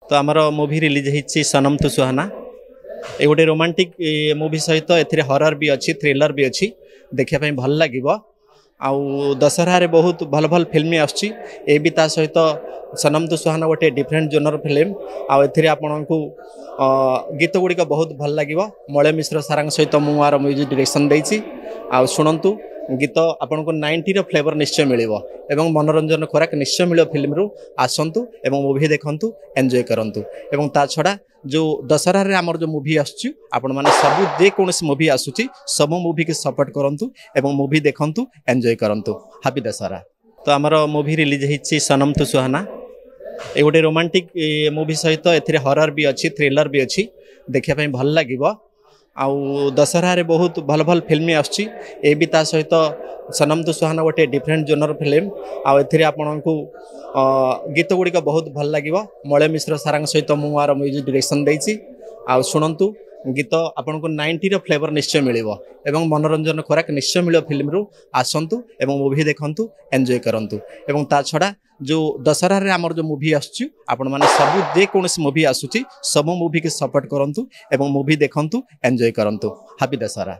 तो आमर movie release होती सनम तू सुहाना ये गोटे रोमांटिक मूवी सहित ए हरर भी अच्छी थ्रिलर भी अच्छी देखापी भल लगे आउ दशहरा रे बहुत भल भल फिल्म आसुची ए भी ता सहित सनम तू सुहाना गोटे डिफरेंट जोनर फिल्म आउ एथिरे आपनकु गीत गुड़िक बहुत भल लगे मलय मिश्र सारा सहित मुझे म्यूजिक डायरेक्शन देती आउ शुणु गीत आपन को 90 फ्लेवर निश्चय मिलिबो एवं मनोरंजन खोराक निश्चय मिलो फिल्म रु आसंतु एवं मूवी देखंतु एंजॉय करंतु एवं ता छड़ा जो दशहरा रे हमर जो मूवी आसुची आपण माने सब जे कोनसी मूवी आसुची सब मूवी के सपोर्ट करंतु एवं मूवी देखंतु एंजॉय करंतु हैप्पी दशहरा। तो हमर मूवी रिलीज होती सनम तू सुहाना ये गोटे रोमांटिक मूवी सहित ए हरर भी अच्छी थ्रिलर भी अच्छी देखापी भल लगे आउ दशहरा रे बहुत भल भल फिल्म आसुची ए भी ता सहित सनम तू सुहाना गोटे डिफरेंट जोनर फिल्म आउ एथिरे आपनकु गीत गुड़िक बहुत भल लगे मलय मिश्र सारा सहित मुझे म्यूजिक डायरेक्शन देती आउ शुणु गीत आपन को 90 फ्लेवर निश्चय मिलिबो एवं मनोरंजन खोराक निश्चय मिलो फिल्म रु आसंतु एवं मूवी देखंतु एंजॉय करंतु एवं ता छड़ा जो दशहरा रे हमर जो मूवी आसुची आपण माने सब जे कोनसी मूवी आसुची सब मूवी के सपोर्ट करंतु एवं मूवी देखंतु एंजॉय करंतु हैप्पी दशहरा।